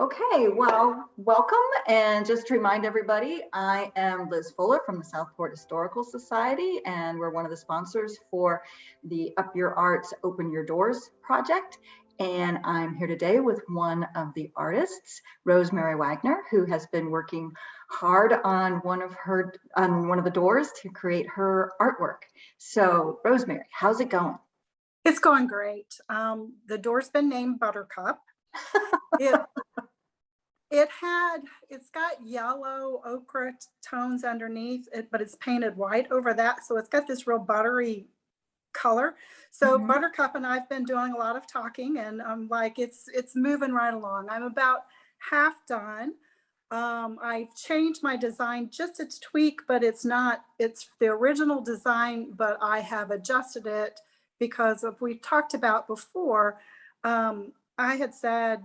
Okay, well, welcome. And just to remind everybody, I am Liz Fuller from the Southport Historical Society, and we're one of the sponsors for the Up Your Arts, Open Your Doors project. And I'm here today with one of the artists, Rosemary Wagner, who has been working hard on one of the doors to create her artwork. So, Rosemary, how's it going? It's going great. The door's been named Buttercup. It it's got yellow ochre tones underneath it, but it's painted white over that. So it's got this real buttery color. So Buttercup and I've been doing a lot of talking, and I'm like, it's moving right along. I'm about half done. I've changed my design just a tweak, but it's the original design, but I have adjusted it because of we talked about before. I had said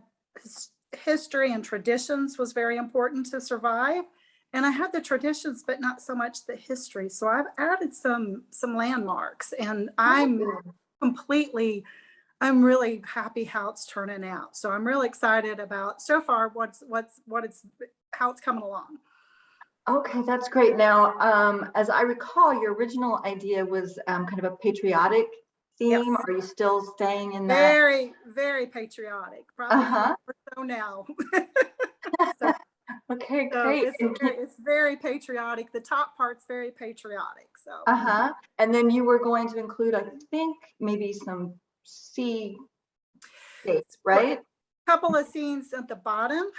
history and traditions was very important to survive, and I had the traditions but not so much the history, so I've added some landmarks, and I'm really happy how it's turning out. So I'm really excited about so far how it's coming along. Okay, that's great. Now, as I recall, your original idea was kind of a patriotic theme. Yes. Are you still staying in that? Very, very patriotic. Probably more so now. Okay, great. It's very patriotic. The top part's very patriotic. So. And then you were going to include, I think, maybe some sea dates, right? A couple of scenes at the bottom,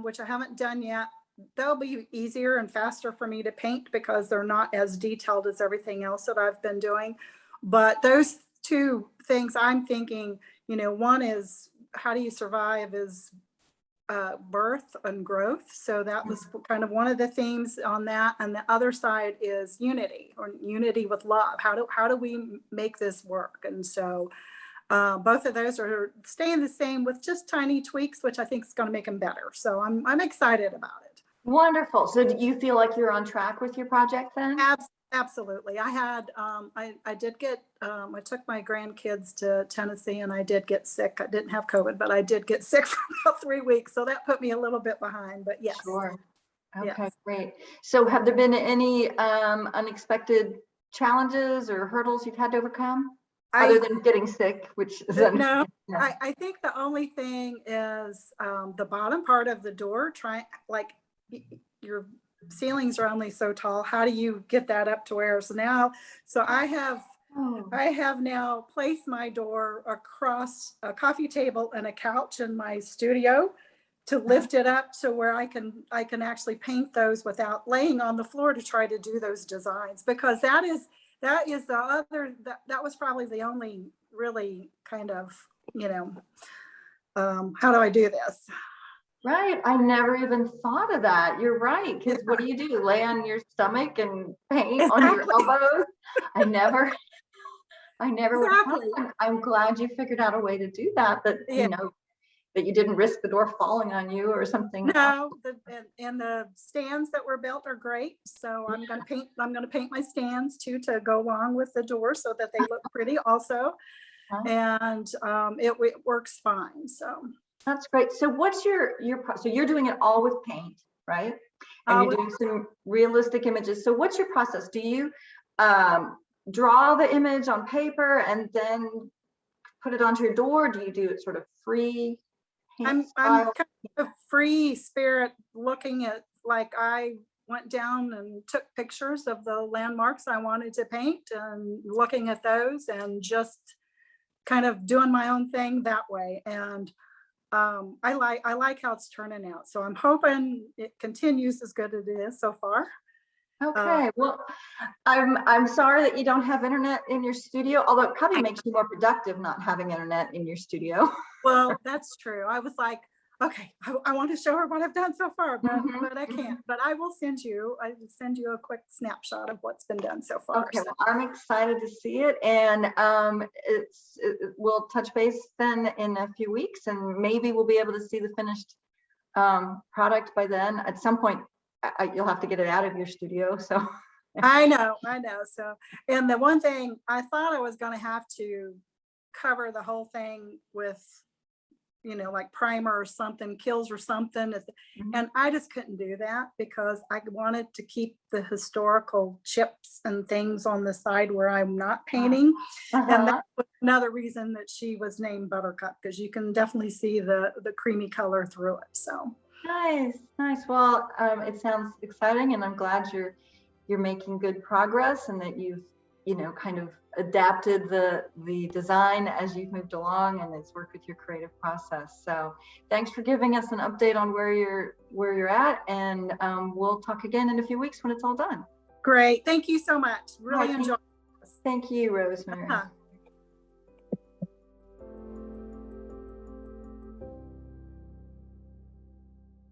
which I haven't done yet. They'll be easier and faster for me to paint because they're not as detailed as everything else that I've been doing. But those two things I'm thinking, one is how do you survive is birth and growth. So that was kind of one of the themes on that. And the other side is unity, or unity with love. How do we make this work? And so both of those are staying the same with just tiny tweaks, which I think is going to make them better. So I'm excited about it. Wonderful. So do you feel like you're on track with your project then? Absolutely. I had, I did get, I took my grandkids to Tennessee and I did get sick. I didn't have COVID, but I did get sick for about 3 weeks. So that put me a little bit behind, but yes. Sure. Okay, yes. Great. So have there been any unexpected challenges or hurdles you've had to overcome? Other than getting sick, which is no, I think the only thing is the bottom part of the door, your ceilings are only so tall. How do you get that up to where? So I have now placed my door across a coffee table and a couch in my studio to lift it up to where I can actually paint those without laying on the floor to try to do those designs, because that was probably the only really kind of, how do I do this? Right. I never even thought of that. You're right. Because what do? Lay on your stomach and paint on your elbows? I never would have thought. I'm glad you figured out a way to do that, that you didn't risk the door falling on you or something. No, and the stands that were built are great. So I'm going to paint my stands too to go along with the door so that they look pretty also. And it works fine. So that's great. So what's so you're doing it all with paint, right? And you're doing some realistic images. So what's your process? Do you draw the image on paper and then put it onto your door? Do you do it sort of free? I'm kind of free spirit, looking at, like, I went down and took pictures of the landmarks I wanted to paint and looking at those and just kind of doing my own thing that way. And I like how it's turning out. So I'm hoping it continues as good as it is so far. Okay, well, I'm sorry that you don't have internet in your studio, although it probably makes you more productive not having internet in your studio. Well, that's true. I was like, okay, I want to show her what I've done so far, but I can't. But I will send you a quick snapshot of what's been done so far. Okay, well, I'm excited to see it, and we'll touch base then in a few weeks, and maybe we'll be able to see the finished product by then. At some point, you'll have to get it out of your studio. So I know. So, and the one thing I thought I was going to have to cover the whole thing with like primer or something, kills or something. And I just couldn't do that because I wanted to keep the historical chips and things on the side where I'm not painting. And that was another reason that she was named Buttercup, because you can definitely see the creamy color through it. So nice, nice. Well, it sounds exciting, and I'm glad you're making good progress, and that you've kind of adapted the design as you've moved along, and it's worked with your creative process. So thanks for giving us an update on where you're at, and we'll talk again in a few weeks when it's all done. great. Thank you so much. Really enjoyed this. Thank you, Rosemary.